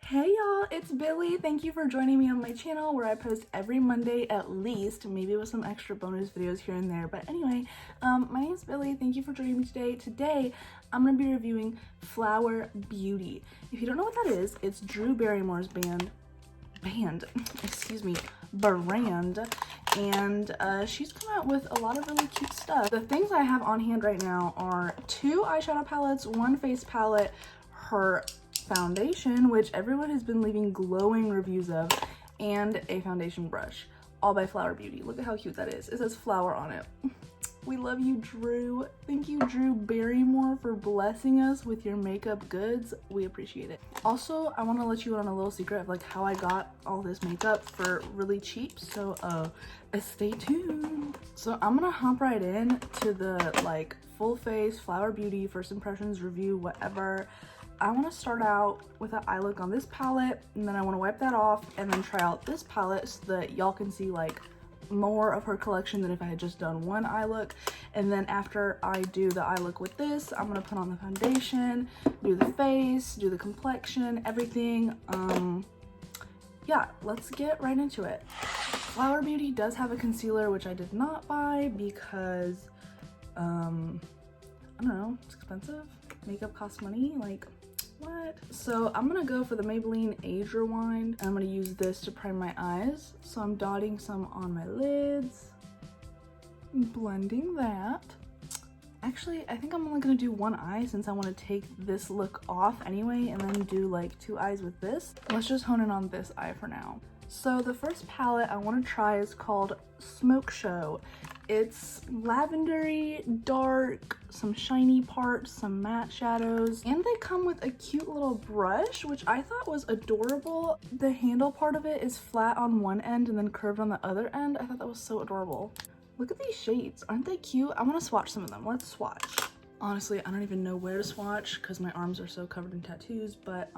Hey y'all, it's Billie. Thank you for joining me on my channel where I post every Monday at least, maybe with some extra bonus videos here and there. But anyway, my name's Billie. Thank you for joining me today. Today, I'm going to be reviewing Flower Beauty. If you don't know what that is, it's Drew Barrymore's brand, and she's come out with a lot of really cute stuff. The things I have on hand right now are 2 eyeshadow palettes, 1 face palette, her foundation, which everyone has been leaving glowing reviews of, and a foundation brush, all by Flower Beauty. Look at how cute that is. It says flower on it. We love you, Drew. Thank you, Drew Barrymore, for blessing us with your makeup goods. We appreciate it. Also, I want to let you in on a little secret of like how I got all this makeup for really cheap, so stay tuned. So I'm gonna hop right in to the like full face Flower Beauty first impressions review, whatever. I want to start out with an eye look on this palette, and then I want to wipe that off and then try out this palette so that y'all can see like more of her collection than if I had just done one eye look. And then after I do the eye look with this, I'm going to put on the foundation, do the face, do the complexion, everything. Yeah, let's get right into it. Flower Beauty does have a concealer, which I did not buy because I don't know, it's expensive. Makeup costs money, like what? So I'm gonna go for the Maybelline Age Rewind. I'm gonna use this to prime my eyes. So I'm dotting some on my lids, blending that. Actually, I think I'm only gonna do one eye since I want to take this look off anyway, and then do like 2 eyes with this. Let's just hone in on this eye for now. So the first palette I want to try is called Smokeshow. It's lavendery, dark, some shiny parts, some matte shadows, and they come with a cute little brush, which I thought was adorable. The handle part of it is flat on one end and then curved on the other end. I thought that was so adorable. Look at these shades. Aren't they cute? I want to swatch some of them. Let's swatch. Honestly, I don't even know where to swatch because my arms are so covered in tattoos, but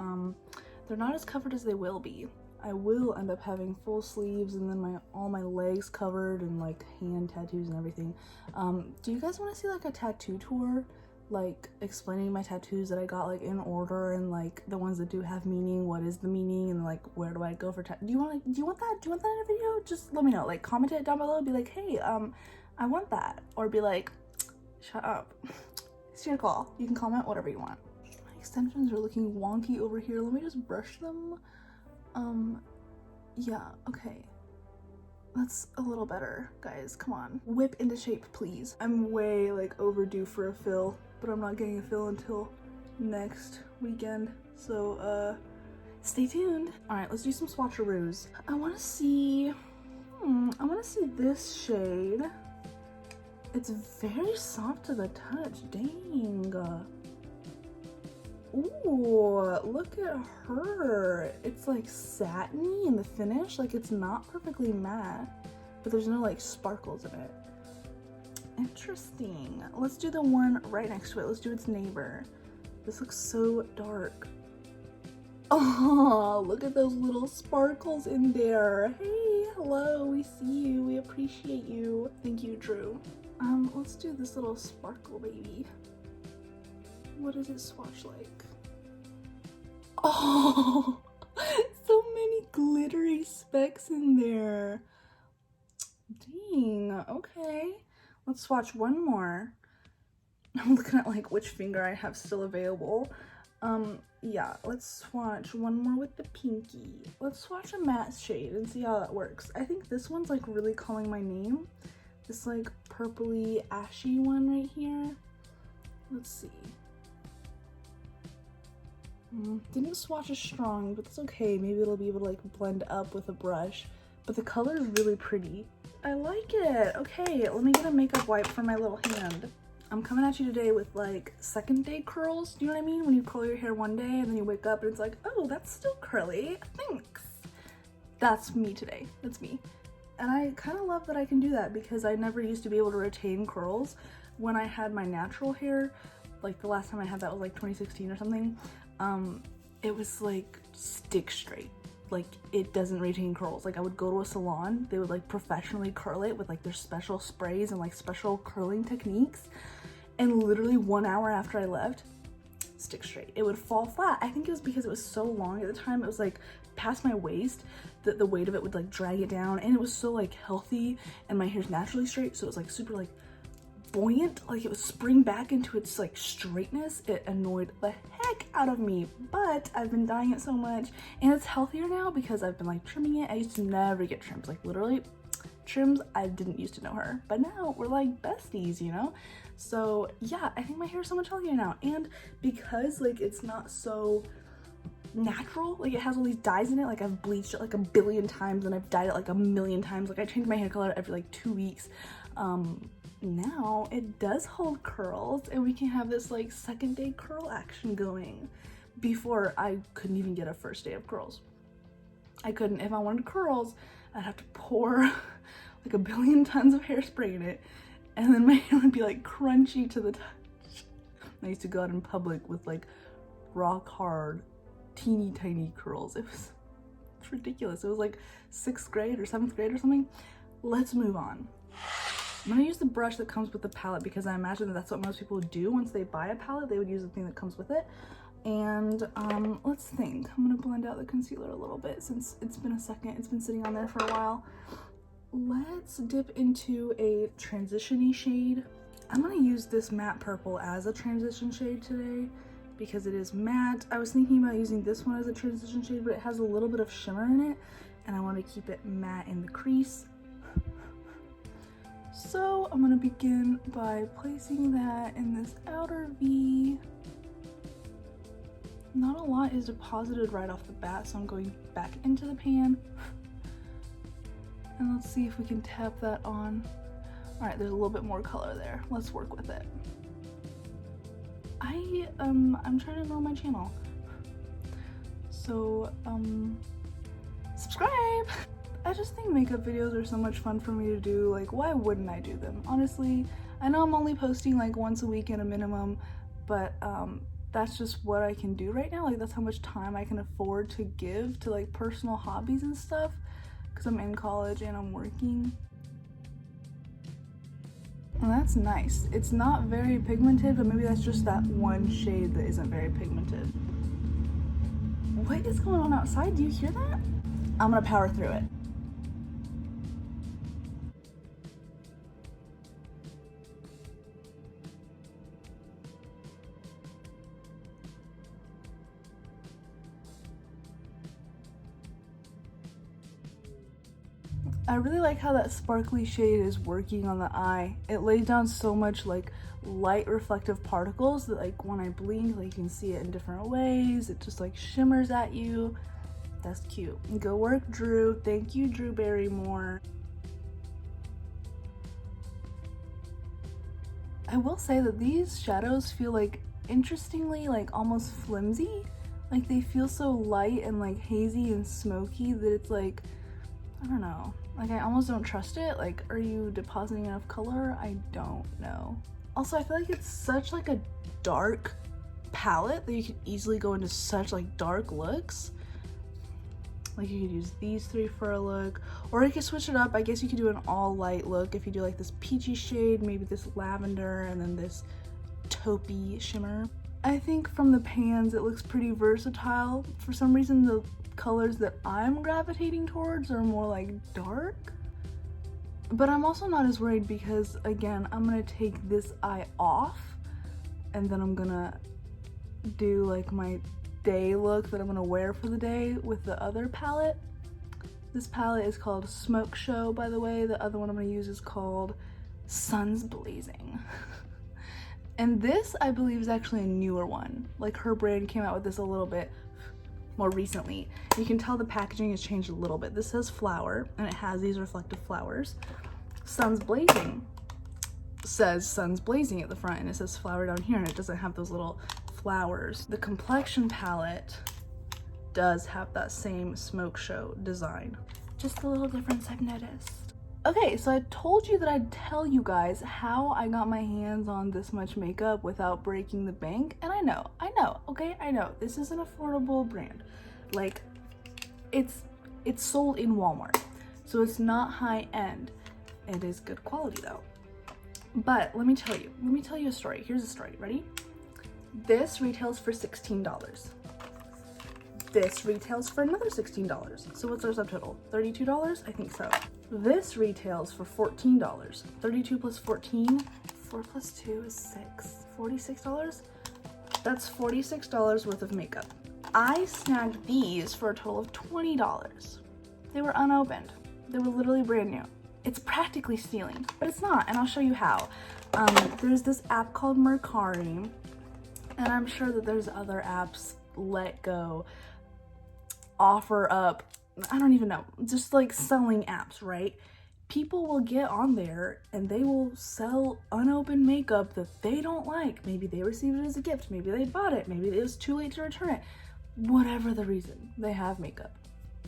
they're not as covered as they will be. I will end up having full sleeves and then all my legs covered and like hand tattoos and everything. Do you guys want to see like a tattoo tour, like explaining my tattoos that I got like in order, and like the ones that do have meaning, what is the meaning, and like where do I go for do you want that in a video? Just let me know, like comment it down below, be like, hey, I want that, or be like, shut up. It's your call. You can comment whatever you want. My extensions are looking wonky over here. Let me just brush them. Yeah, okay. That's a little better, guys. Come on. Whip into shape, please. I'm way like overdue for a fill, but I'm not getting a fill until next weekend. So, stay tuned. All right, let's do some swatcheroos. I want to see this shade. It's very soft to the touch. Dang. Ooh, look at her. It's like satiny in the finish. Like it's not perfectly matte, but there's no like sparkles in it. Interesting. Let's do the one right next to it. Let's do its neighbor. This looks so dark. Oh, look at those little sparkles in there. Hey, hello, we see you. We appreciate you. Thank you, Drew. Let's do this little sparkle baby. What does it swatch like? Oh, so many glittery specks in there. Dang, okay. Let's swatch one more. I'm looking at like which finger I have still available. Yeah, let's swatch one more with the pinky. Let's swatch a matte shade and see how that works. I think this one's like really calling my name. This like purpley ashy one right here. Let's see. Didn't swatch as strong, but that's okay. Maybe it'll be able to like blend up with a brush. But the color is really pretty. I like it. Okay, let me get a makeup wipe for my little hand. I'm coming at you today with like second day curls. Do you know what I mean? When you curl your hair one day and then you wake up and it's like, oh, that's still curly. Thanks. That's me today. That's me. And I kind of love that I can do that because I never used to be able to retain curls when I had my natural hair. Like the last time I had that was like 2016 or something. It was like stick straight. Like it doesn't retain curls. Like I would go to a salon, they would like professionally curl it with like their special sprays and like special curling techniques, and literally 1 hour after I left, stick straight. It would fall flat. I think it was because it was so long at the time. It was like past my waist that the weight of it would like drag it down, and it was so like healthy, and my hair's naturally straight, so it was like super like buoyant, like it would spring back into its like straightness. It annoyed the heck out of me, but I've been dyeing it so much, and it's healthier now because I've been like trimming it. I used to never get trims, like literally trims. I didn't used to know her, but now we're like besties, you know? So yeah, I think my hair is so much healthier now, and because like it's not so natural, like it has all these dyes in it, like I've bleached it like a billion times and I've dyed it like a million times, like I change my hair color every like 2 weeks. Now it does hold curls, and we can have this like second day curl action going. Before, I couldn't even get a first day of curls. I couldn't. If I wanted curls, I'd have to pour like a billion tons of hairspray in it, and then my hair would be like crunchy to the touch. I used to go out in public with like rock hard teeny tiny curls. It's ridiculous. It was like 6th grade or 7th grade or something. Let's move on. I'm gonna use the brush that comes with the palette because I imagine that that's what most people would do once they buy a palette. They would use the thing that comes with it. And let's think. I'm gonna blend out the concealer a little bit since it's been a second. It's been sitting on there for a while. Let's dip into a transition-y shade. I'm gonna use this matte purple as a transition shade today because it is matte. I was thinking about using this one as a transition shade, but it has a little bit of shimmer in it, and I want to keep it matte in the crease. So I'm gonna begin by placing that in this outer V. Not a lot is deposited right off the bat, so I'm going back into the pan. And let's see if we can tap that on. All right, there's a little bit more color there. Let's work with it. I'm trying to grow my channel. So, subscribe! I just think makeup videos are so much fun for me to do. Like, why wouldn't I do them? Honestly, I know I'm only posting like once a week at a minimum, but that's just what I can do right now. Like, that's how much time I can afford to give to like personal hobbies and stuff, because I'm in college and I'm working. And that's nice. It's not very pigmented, but maybe that's just that one shade that isn't very pigmented. What is going on outside? Do you hear that? I'm gonna power through it. I really like how that sparkly shade is working on the eye. It lays down so much like light reflective particles that like when I blink, like you can see it in different ways. It just like shimmers at you. That's cute. Good work, Drew. Thank you, Drew Barrymore. I will say that these shadows feel like interestingly like almost flimsy. Like they feel so light and like hazy and smoky that it's like, I don't know. Like I almost don't trust it. Like, are you depositing enough color? I don't know. Also, I feel like it's such like a dark palette that you could easily go into such like dark looks. Like you could use these 3 for a look, or you could switch it up. I guess you could do an all light look if you do like this peachy shade, maybe this lavender, and then this taupey shimmer. I think from the pans it looks pretty versatile. For some reason the colors that I'm gravitating towards are more like dark, but I'm also not as worried because again I'm gonna take this eye off and then I'm gonna do like my day look that I'm gonna wear for the day with the other palette. This palette is called Smokeshow, by the way. The other one I'm gonna use is called Suns Blazing. And this I believe is actually a newer one. Like her brand came out with this a little bit more recently. You can tell the packaging has changed a little bit. This says flower and it has these reflective flowers. Suns Blazing says Suns Blazing at the front, and it says flower down here, and it doesn't have those little flowers. The complexion palette does have that same Smokeshow design. Just a little difference I've noticed. Okay, so I told you that I'd tell you guys how I got my hands on this much makeup without breaking the bank, and I know, okay, I know, this is an affordable brand. Like, it's sold in Walmart, so it's not high end. It is good quality though. But let me tell you a story. Here's a story, ready? This retails for $16. This retails for another $16. So what's our subtotal? $32? I think so. This retails for $14. 32 plus 14, 4 plus 2 is 6. $46? That's $46 worth of makeup. I snagged these for a total of $20. They were unopened. They were literally brand new. It's practically stealing, but it's not, and I'll show you how. There's this app called Mercari, and I'm sure that there's other apps, Let Go, Offer Up, I don't even know, just like selling apps, right? People will get on there and they will sell unopened makeup that they don't like. Maybe they received it as a gift, maybe they bought it, maybe it was too late to return it. Whatever the reason, they have makeup.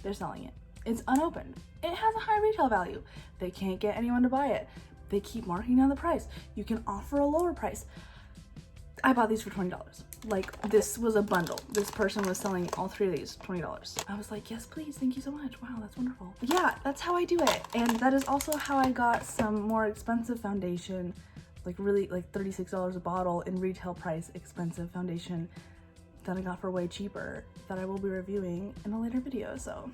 They're selling it. It's unopened. It has a high retail value. They can't get anyone to buy it. They keep marking down the price. You can offer a lower price. I bought these for $20. Like, this was a bundle. This person was selling all 3 of these, $20. I was like, yes, please, thank you so much. Wow, that's wonderful. Yeah, that's how I do it. And that is also how I got some more expensive foundation, like really like $36 a bottle in retail price expensive foundation that I got for way cheaper that I will be reviewing in a later video. So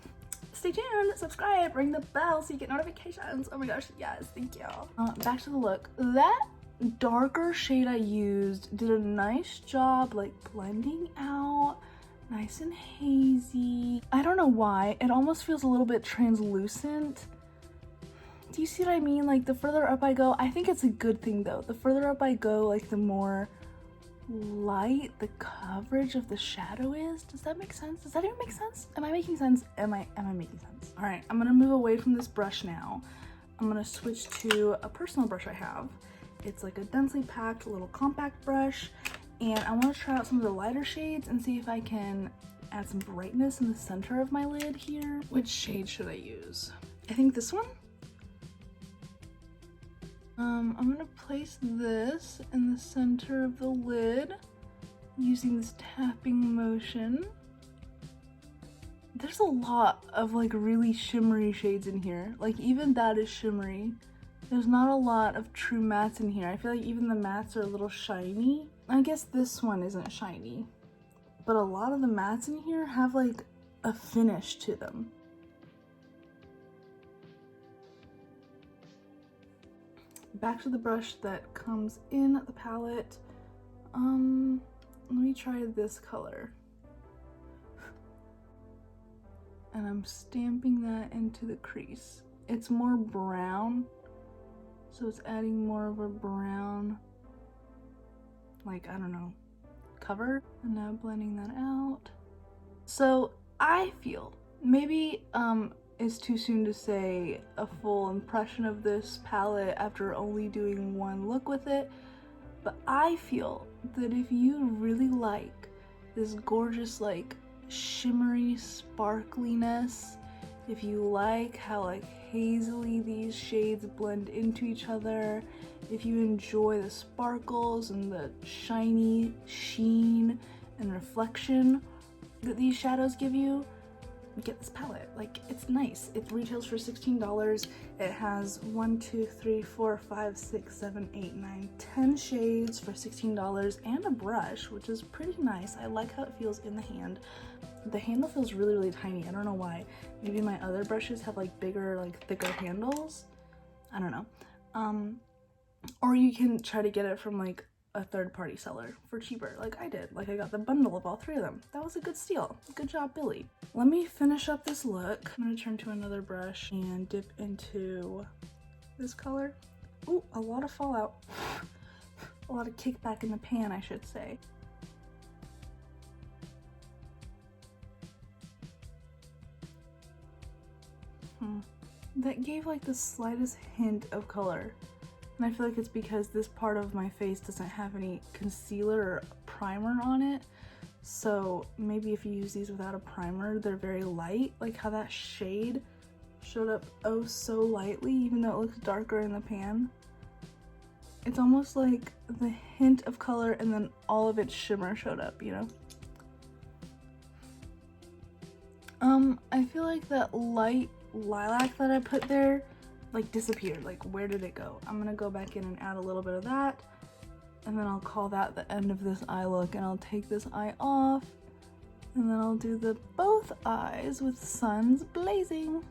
stay tuned, subscribe, ring the bell so you get notifications. Oh my gosh, yes, thank you. Back to the look. That darker shade I used did a nice job like blending out, nice and hazy. I don't know why, it almost feels a little bit translucent. Do you see what I mean? Like, the further up I go, I think it's a good thing though. The further up I go, like the more light the coverage of the shadow is. Does that make sense? Does that even make sense? Am I making sense? Am I making sense? All right, I'm gonna move away from this brush now. I'm gonna switch to a personal brush I have. It's like a densely packed little compact brush, and I want to try out some of the lighter shades and see if I can add some brightness in the center of my lid here. Which shade should I use? I think this one. I'm gonna place this in the center of the lid using this tapping motion. There's a lot of like really shimmery shades in here. Like, even that is shimmery. There's not a lot of true mattes in here. I feel like even the mattes are a little shiny. I guess this one isn't shiny, but a lot of the mattes in here have like a finish to them. Back to the brush that comes in the palette. Let me try this color. And I'm stamping that into the crease. It's more brown, so it's adding more of a brown, like, I don't know, cover. And now blending that out. So I feel, maybe it's too soon to say a full impression of this palette after only doing one look with it, but I feel that if you really like this gorgeous like shimmery sparkliness, if you like how like hazily these shades blend into each other, if you enjoy the sparkles and the shiny sheen and reflection that these shadows give you, get this palette. Like, it's nice. It retails for $16. It has 1, 2, 3, 4, 5, 6, 7, 8, 9, 10 shades for $16 and a brush, which is pretty nice. I like how it feels in the hand. The handle feels really, really tiny. I don't know why. Maybe my other brushes have like bigger, like thicker handles. I don't know. Or you can try to get it from like a third-party seller for cheaper, like I did. Like, I got the bundle of all 3 of them. That was a good steal. Good job, Billie. Let me finish up this look. I'm gonna turn to another brush and dip into this color. Ooh, a lot of fallout. A lot of kickback in the pan, I should say. That gave like the slightest hint of color. And I feel like it's because this part of my face doesn't have any concealer or primer on it. So maybe if you use these without a primer, they're very light. Like how that shade showed up oh so lightly, even though it looks darker in the pan. It's almost like the hint of color and then all of its shimmer showed up, you know? I feel like that light lilac that I put there like disappeared. Like, where did it go? I'm gonna go back in and add a little bit of that. And then I'll call that the end of this eye look, and I'll take this eye off, and then I'll do the both eyes with Suns Blazing.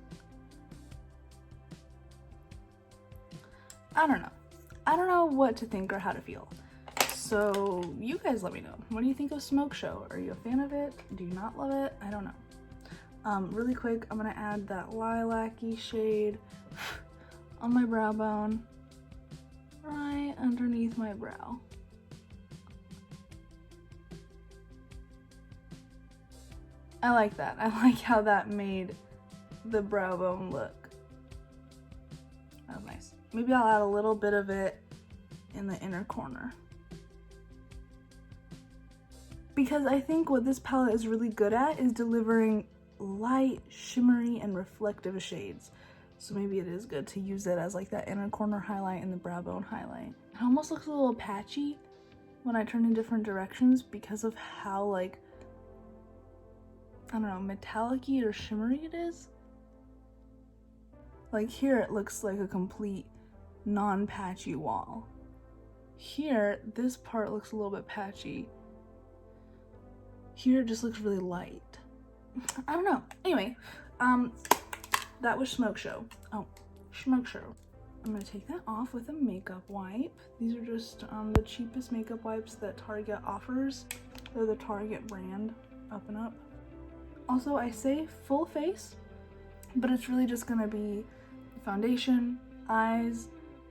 I don't know. I don't know what to think or how to feel. So you guys let me know. What do you think of Smokeshow? Are you a fan of it? Do you not love it? I don't know. Really quick, I'm gonna add that lilac-y shade on my brow bone, right underneath my brow. I like that. I like how that made the brow bone look. That was nice. Maybe I'll add a little bit of it in the inner corner. Because I think what this palette is really good at is delivering light, shimmery, and reflective shades. So maybe it is good to use it as like that inner corner highlight and the brow bone highlight. It almost looks a little patchy when I turn in different directions because of how, like, I don't know, metallic-y or shimmery it is. Like here it looks like a complete non-patchy wall. Here, this part looks a little bit patchy. Here it just looks really light. I don't know. Anyway, that was Smokeshow. Oh, Smokeshow. I'm gonna take that off with a makeup wipe. These are just the cheapest makeup wipes that Target offers. They're the Target brand, Up and Up. Also, I say full face, but it's really just gonna be foundation, eyes,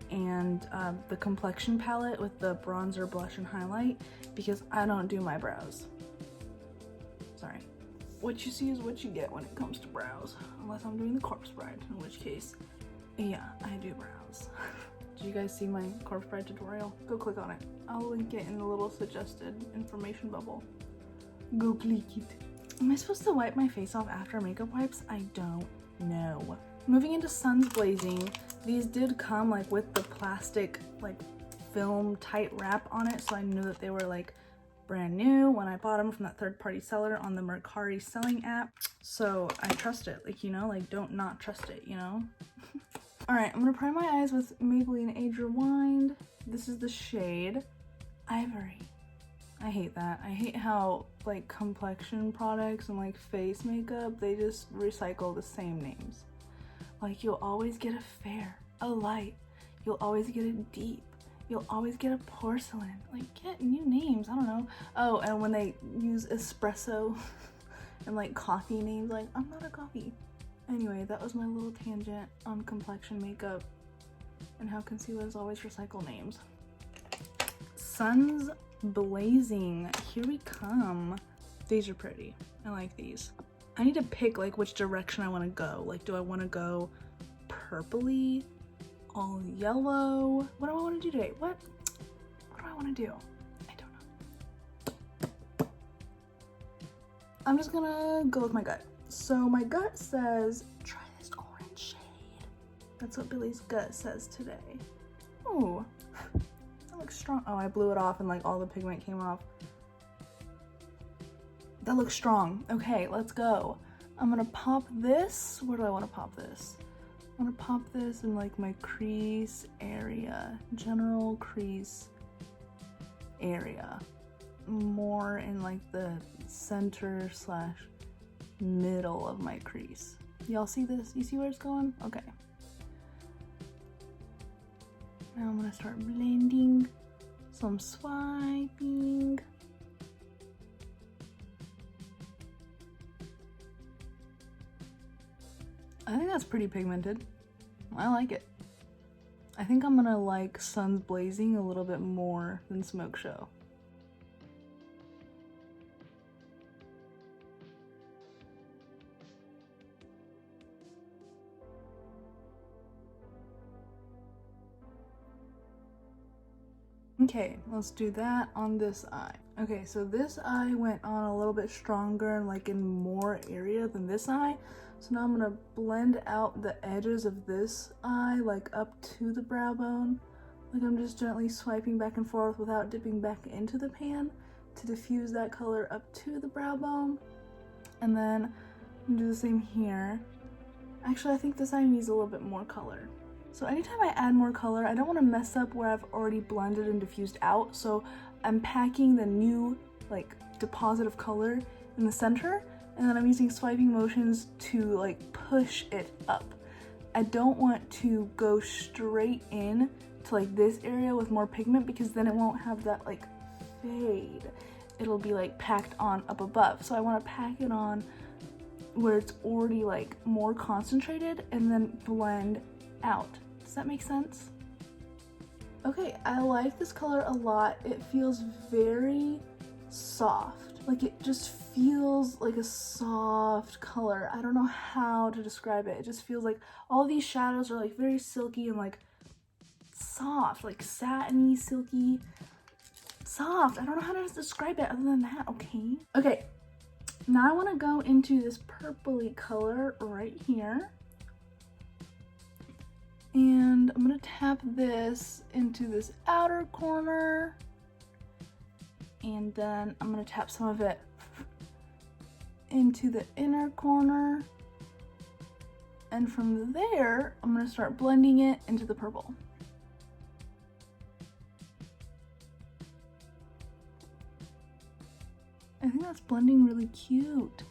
and the complexion palette with the bronzer, blush, and highlight, because I don't do my brows. Sorry. What you see is what you get when it comes to brows, unless I'm doing the corpse bride, in which case, yeah, I do brows. Did you guys see my corpse bride tutorial? Go click on it. I'll link it in the little suggested information bubble. Go click it. Am I supposed to wipe my face off after makeup wipes? I don't know. Moving into Suns Blazing, these did come like with the plastic like film tight wrap on it, so I knew that they were like brand new when I bought them from that third-party seller on the Mercari selling app. So I trust it, like, you know, like don't not trust it, you know? All right, I'm gonna prime my eyes with Maybelline Age Rewind. This is the shade Ivory. I hate that. I hate how like complexion products and like face makeup, they just recycle the same names. Like you'll always get a fair, a light, you'll always get a deep, you'll always get a porcelain. Like get new names, I don't know. Oh, and when they use espresso and like coffee names, like I'm not a coffee. Anyway, that was my little tangent on complexion makeup and how concealers always recycle names. Suns Blazing, here we come. These are pretty. I like these. I need to pick like which direction I want to go. Like, do I want to go purpley, all yellow? What do I want to do today? What do I want to do? I don't know. I'm just gonna go with my gut. So my gut says, try this orange shade. That's what Billie's gut says today. Ooh, that looks strong. Oh, I blew it off and like all the pigment came off. That looks strong. Okay, let's go. I'm gonna pop this. Where do I want to pop this? I'm gonna pop this in like my crease area, general crease area. More in like the center slash middle of my crease. Y'all see this? You see where it's going? Okay. Now I'm gonna start blending, some swiping. I think that's pretty pigmented. I like it. I think I'm gonna like Suns Blazing a little bit more than Smokeshow. Okay, let's do that on this eye. Okay, so this eye went on a little bit stronger and like in more area than this eye. So now I'm gonna blend out the edges of this eye like up to the brow bone. Like I'm just gently swiping back and forth without dipping back into the pan to diffuse that color up to the brow bone. And then I'm gonna do the same here. Actually, I think this eye needs a little bit more color. So anytime I add more color, I don't want to mess up where I've already blended and diffused out. So I'm packing the new like deposit of color in the center, and then I'm using swiping motions to like push it up. I don't want to go straight in to like this area with more pigment, because then it won't have that like fade. It'll be like packed on up above. So I want to pack it on where it's already like more concentrated and then blend out. Does that make sense? Okay, I like this color a lot. It feels very soft. Like it just feels like a soft color. I don't know how to describe it. It just feels like all these shadows are like very silky and like soft, like satiny, silky, soft. I don't know how to describe it other than that, okay? Okay, now I want to go into this purpley color right here. And I'm gonna tap this into this outer corner. And then I'm gonna tap some of it into the inner corner. And from there, I'm gonna start blending it into the purple. I think that's blending really cute.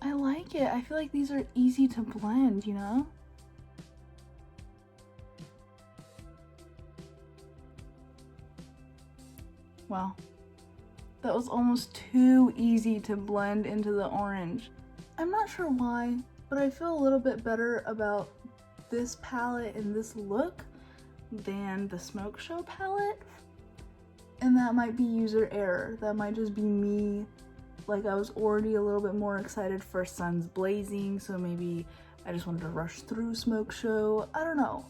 I like it. I feel like these are easy to blend, you know? Wow, that was almost too easy to blend into the orange. I'm not sure why, but I feel a little bit better about this palette and this look than the Smokeshow palette. And that might be user error. That might just be me. Like I was already a little bit more excited for Suns Blazing, so maybe I just wanted to rush through Smokeshow. I don't know.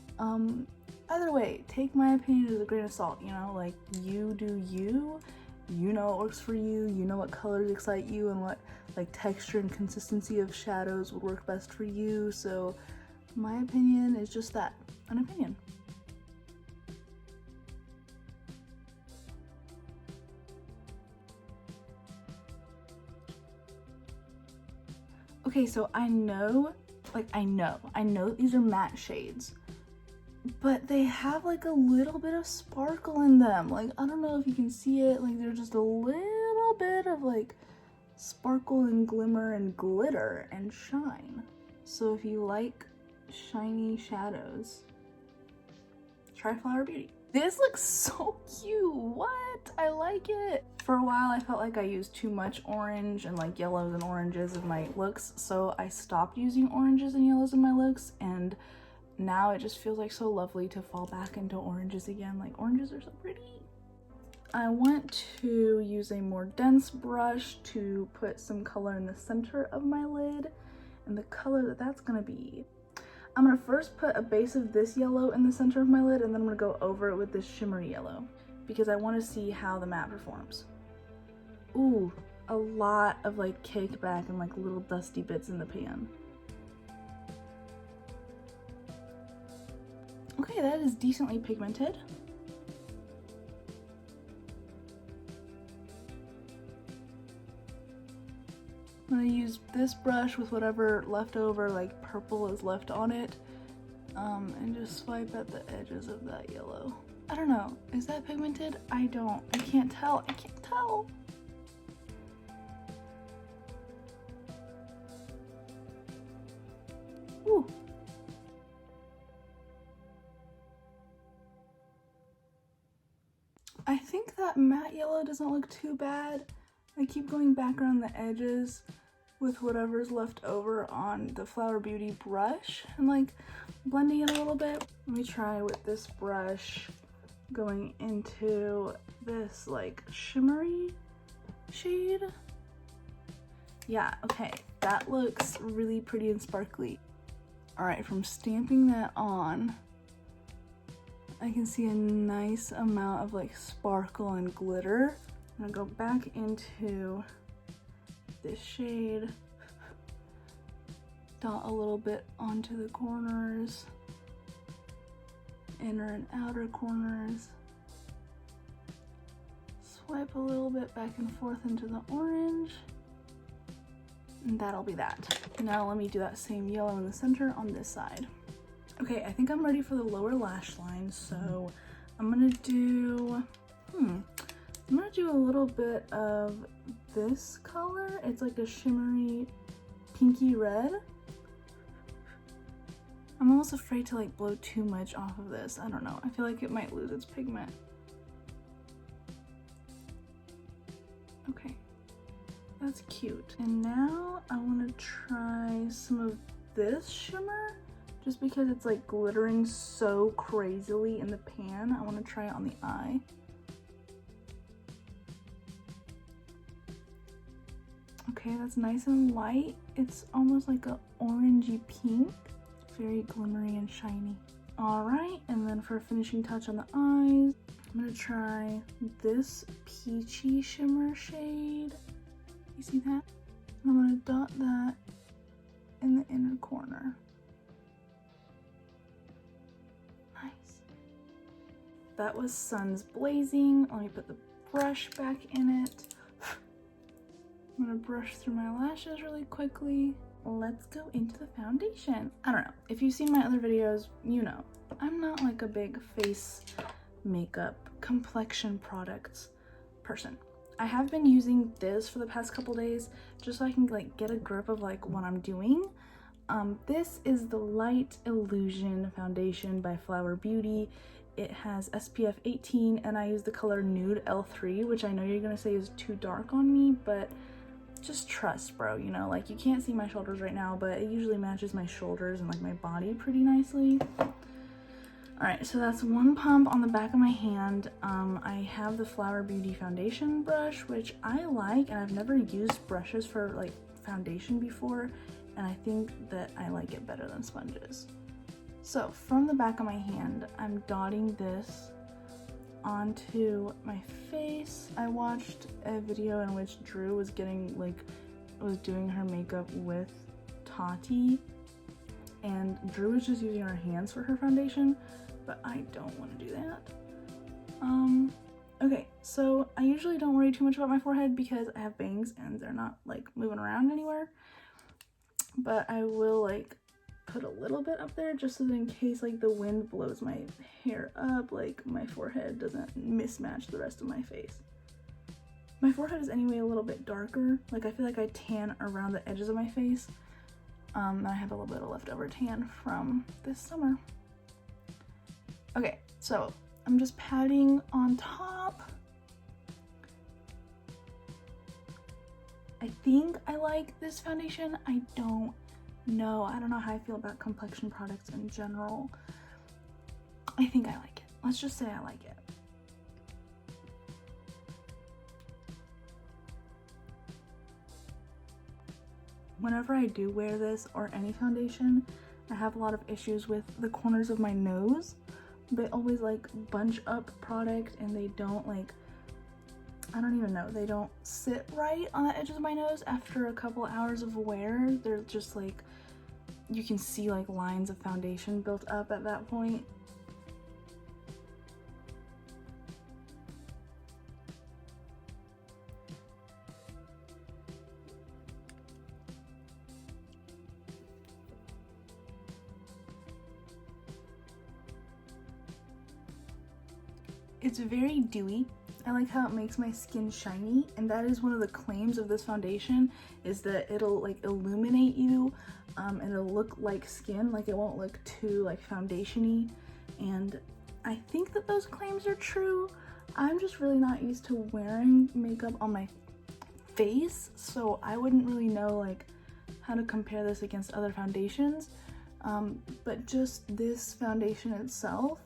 Either way, take my opinion as a grain of salt, you know? Like, you do you. You know what works for you. You know what colors excite you and what like texture and consistency of shadows would work best for you. So my opinion is just that, an opinion. Okay, so I know these are matte shades, but they have like a little bit of sparkle in them. Like, I don't know if you can see it, like there's just a little bit of like sparkle and glimmer and glitter and shine. So if you like shiny shadows, try Flower Beauty. This looks so cute. What? I like it. For a while I felt like I used too much orange and like yellows and oranges in my looks, so I stopped using oranges and yellows in my looks, and now it just feels like so lovely to fall back into oranges again. Like, oranges are so pretty. I want to use a more dense brush to put some color in the center of my lid, and the color that's gonna be, I'm gonna first put a base of this yellow in the center of my lid, and then I'm gonna go over it with this shimmery yellow because I want to see how the matte performs. Ooh, a lot of like cake back and like little dusty bits in the pan. Okay, that is decently pigmented. I'm gonna use this brush with whatever leftover like purple is left on it, and just swipe at the edges of that yellow. I don't know, is that pigmented? I can't tell. Ooh. I think that matte yellow doesn't look too bad. I keep going back around the edges with whatever's left over on the Flower Beauty brush and like blending it a little bit. Let me try with this brush going into this like shimmery shade. Yeah, okay, that looks really pretty and sparkly. All right, from stamping that on, I can see a nice amount of like sparkle and glitter. I'm gonna go back into this shade, dot a little bit onto the corners, inner and outer corners, swipe a little bit back and forth into the orange, and that'll be that. Now let me do that same yellow in the center on this side. Okay, I think I'm ready for the lower lash line, so I'm gonna do, I'm gonna do a little bit of this color. It's like a shimmery pinky red. I'm almost afraid to like blow too much off of this. I don't know. I feel like it might lose its pigment. Okay, that's cute. And now I want to try some of this shimmer just because it's like glittering so crazily in the pan. I want to try it on the eye. Okay, that's nice and light. It's almost like an orangey pink. Very glimmery and shiny. All right, and then for a finishing touch on the eyes, I'm gonna try this peachy shimmer shade. You see that? And I'm gonna dot that in the inner corner. Nice. That was Suns Blazing. Let me put the brush back in it. I'm gonna brush through my lashes really quickly. Let's go into the foundation. I don't know, if you've seen my other videos, you know, I'm not like a big face makeup complexion products person. I have been using this for the past couple days just so I can like get a grip of like what I'm doing. This is the Light Illusion foundation by Flower Beauty. It has SPF 18 and I use the color Nude L3, which I know you're gonna say is too dark on me, but just trust, bro, you know, like you can't see my shoulders right now, but it usually matches my shoulders and like my body pretty nicely. All right, so that's one pump on the back of my hand. I have the Flower Beauty foundation brush, which I like, and I've never used brushes for like foundation before, and I think that I like it better than sponges. So from the back of my hand, I'm dotting this onto my face. I watched a video in which Drew was doing her makeup with Tati, and Drew was just using her hands for her foundation, but I don't want to do that. Okay, so I usually don't worry too much about my forehead because I have bangs and they're not like moving around anywhere, but I will like put a little bit up there just so that in case like the wind blows my hair up, like my forehead doesn't mismatch the rest of my face. My forehead is anyway a little bit darker. Like I feel like I tan around the edges of my face. And I have a little bit of leftover tan from this summer. Okay, so I'm just patting on top. I think I like this foundation. I don't know. I don't know how I feel about complexion products in general. I think I like it. Let's just say I like it. Whenever I do wear this or any foundation, I have a lot of issues with the corners of my nose. They always like bunch up product and they don't like, I don't even know, they don't sit right on the edges of my nose after a couple hours of wear. They're just like, you can see like lines of foundation built up at that point. It's very dewy. I like how it makes my skin shiny, and that is one of the claims of this foundation, is that it'll like illuminate you and it'll look like skin, like it won't look too like foundation-y, and I think that those claims are true. I'm just really not used to wearing makeup on my face, so I wouldn't really know like how to compare this against other foundations, but just this foundation itself,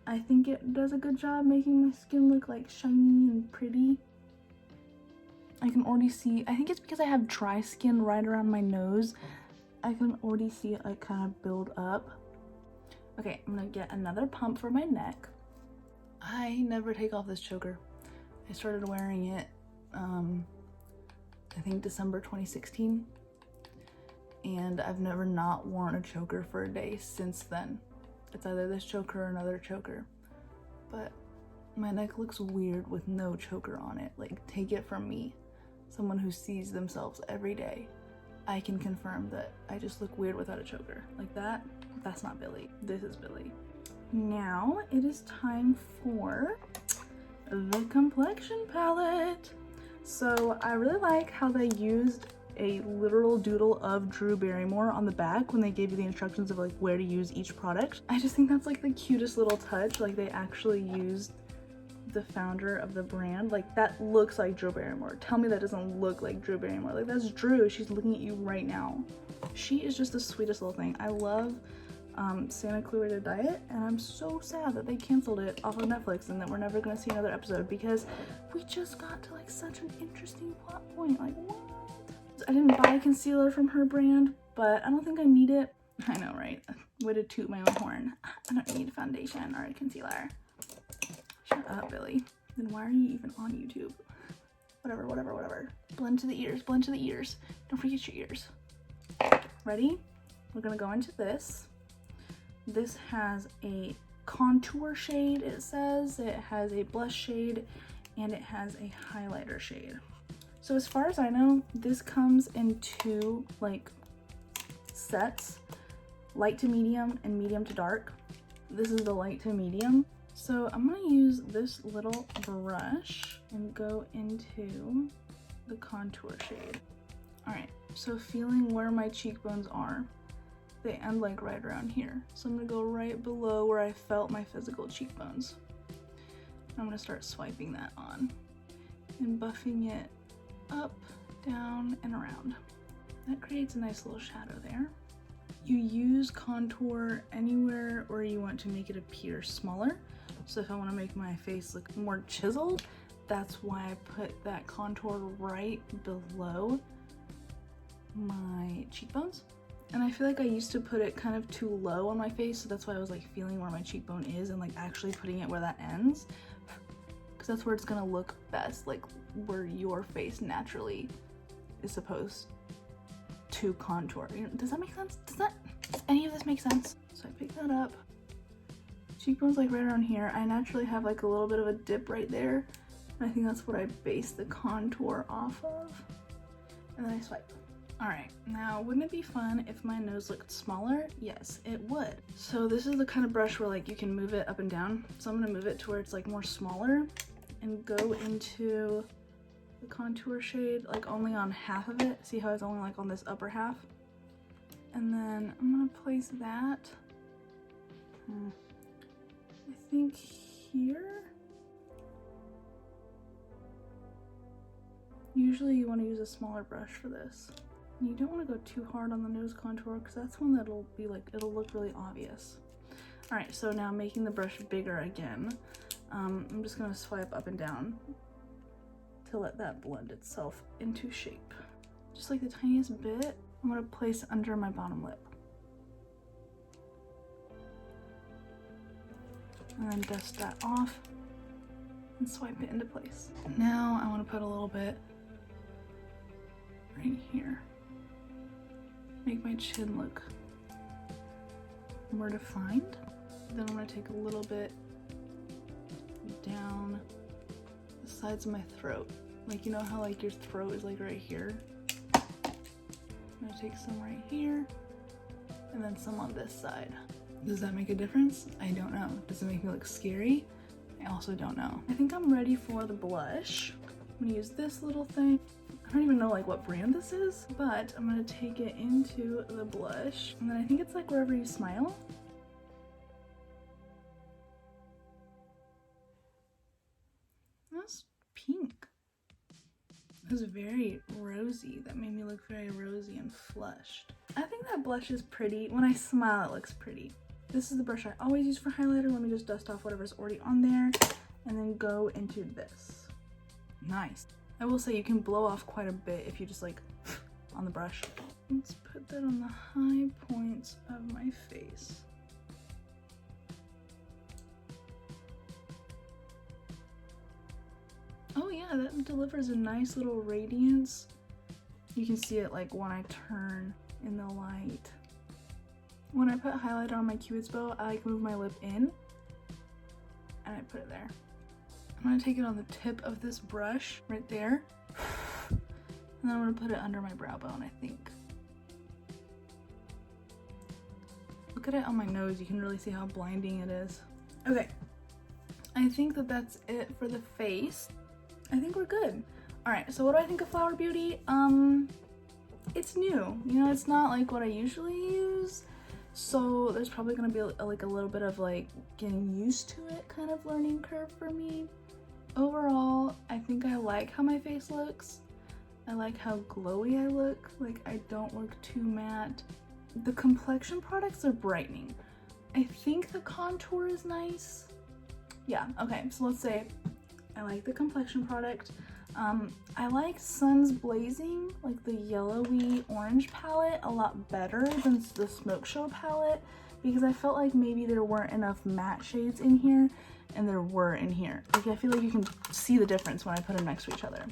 I think it does a good job making my skin look like shiny and pretty. I can already see, I think it's because I have dry skin right around my nose. I can already see it like kind of build up. Okay, I'm gonna get another pump for my neck. I never take off this choker. I started wearing it, I think December 2016. And I've never not worn a choker for a day since then. It's either this choker or another choker, but my neck looks weird with no choker on it. Like, take it from me, someone who sees themselves every day. I can confirm that I just look weird without a choker. Like that, that's not Billie. This is Billie. Now it is time for the complexion palette. So I really like how they used a literal doodle of Drew Barrymore on the back when they gave you the instructions of like where to use each product. I just think that's like the cutest little touch. Like they actually used the founder of the brand. Like that looks like Drew Barrymore. Tell me that doesn't look like Drew Barrymore. Like that's Drew. She's looking at you right now. She is just the sweetest little thing. I love Santa Clarita Diet, and I'm so sad that they canceled it off of Netflix and that we're never gonna see another episode because we just got to like such an interesting plot point. Like what? I didn't buy concealer from her brand, but I don't think I need it. I know, right? Way to toot my own horn. I don't need foundation or a concealer. Shut up, Billie. Then why are you even on YouTube? Whatever, whatever, whatever. Blend to the ears, blend to the ears. Don't forget your ears. Ready? We're gonna go into this. This has a contour shade, it says. It has a blush shade, and it has a highlighter shade. So as far as I know, this comes in two like sets, light to medium and medium to dark. This is the light to medium. So I'm gonna use this little brush and go into the contour shade. All right, so feeling where my cheekbones are, they end like right around here. So I'm gonna go right below where I felt my physical cheekbones. I'm gonna start swiping that on and buffing it up, down, and around. That creates a nice little shadow there. You use contour anywhere where you want to make it appear smaller. So if I want to make my face look more chiseled, that's why I put that contour right below my cheekbones. And I feel like I used to put it kind of too low on my face, so that's why I was like feeling where my cheekbone is and like actually putting it where that ends, because that's where it's gonna look best, like where your face naturally is supposed to contour. You know, does that make sense? Does any of this make sense? So I pick that up. Cheekbones like right around here. I naturally have like a little bit of a dip right there. And I think that's what I base the contour off of. And then I swipe. All right, now wouldn't it be fun if my nose looked smaller? Yes, it would. So this is the kind of brush where like you can move it up and down. So I'm gonna move it to where it's like more smaller and go into the contour shade like only on half of it. See how it's only like on this upper half? And then I'm gonna place that, I think here. Usually you want to use a smaller brush for this. And you don't want to go too hard on the nose contour because that's one that'll be like, it'll look really obvious. All right, so now making the brush bigger again, I'm just gonna swipe up and down to let that blend itself into shape. Just like the tiniest bit, I'm gonna place under my bottom lip. And then dust that off and swipe it into place. Now I wanna put a little bit right here. Make my chin look more defined. Then I'm gonna take a little bit down the sides of my throat. Like, you know how like your throat is like right here? I'm gonna take some right here and then some on this side. Does that make a difference? I don't know. Does it make me look scary? I also don't know. I think I'm ready for the blush. I'm gonna use this little thing. I don't even know like what brand this is, but I'm gonna take it into the blush. And then I think it's like wherever you smile. That's pink. It was very rosy. That made me look very rosy and flushed. I think that blush is pretty. When I smile, it looks pretty. This is the brush I always use for highlighter. Let me just dust off whatever's already on there and then go into this. Nice. I will say you can blow off quite a bit if you just like on the brush. Let's put that on the high points of my face. Oh yeah, that delivers a nice little radiance. You can see it like when I turn in the light. When I put highlighter on my Cupid's bow, I like move my lip in and I put it there. I'm gonna take it on the tip of this brush right there. And then I'm gonna put it under my brow bone, I think. look at it on my nose, you can really see how blinding it is. Okay, I think that that's it for the face. I think we're good. All right, so what do I think of Flower Beauty? It's new, you know, it's not like what I usually use. So there's probably gonna be like a little bit of like getting used to it kind of learning curve for me. Overall, I think I like how my face looks. I like how glowy I look. Like I don't look too matte. The complexion products are brightening. I think the contour is nice. Yeah, okay, so let's say I like the complexion product. I like Sun's Blazing, like the yellowy orange palette, a lot better than the Smokeshow palette because I felt like maybe there weren't enough matte shades in here and there were in here. Like I feel like you can see the difference when I put them next to each other.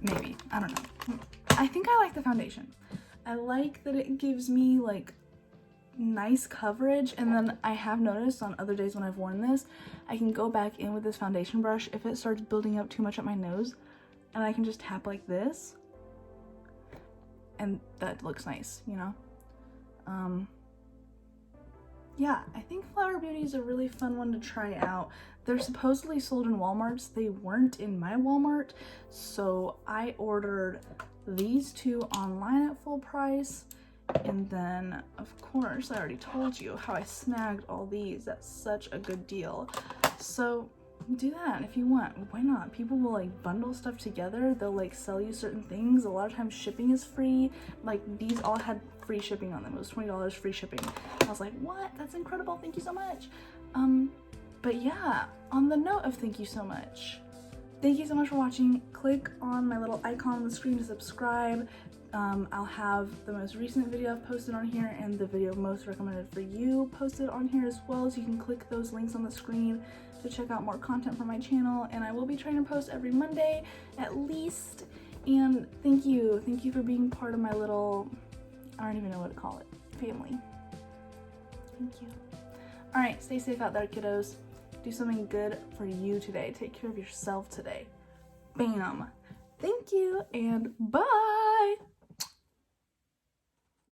Maybe, I don't know. I think I like the foundation. I like that it gives me like nice coverage, and then I have noticed on other days when I've worn this, I can go back in with this foundation brush if it starts building up too much at my nose, and I can just tap like this, and that looks nice, you know? Yeah, I think Flower Beauty is a really fun one to try out. They're supposedly sold in Walmarts. They weren't in my Walmart, so I ordered these two online at full price. And then, of course, I already told you how I snagged all these. That's such a good deal. So do that if you want. Why not? People will like bundle stuff together. They'll like sell you certain things. A lot of times shipping is free. Like these all had free shipping on them. It was $20 free shipping. I was like, what? That's incredible. Thank you so much. But yeah, on the note of thank you so much. Thank you so much for watching. Click on my little icon on the screen to subscribe. I'll have the most recent video I've posted on here and the video most recommended for you posted on here as well, so you can click those links on the screen to check out more content from my channel. And I will be trying to post every Monday at least. And thank you for being part of my little, I don't even know what to call it, family. Thank you. All right, stay safe out there, kiddos. Do something good for you today. Take care of yourself today. Bam. Thank you and bye.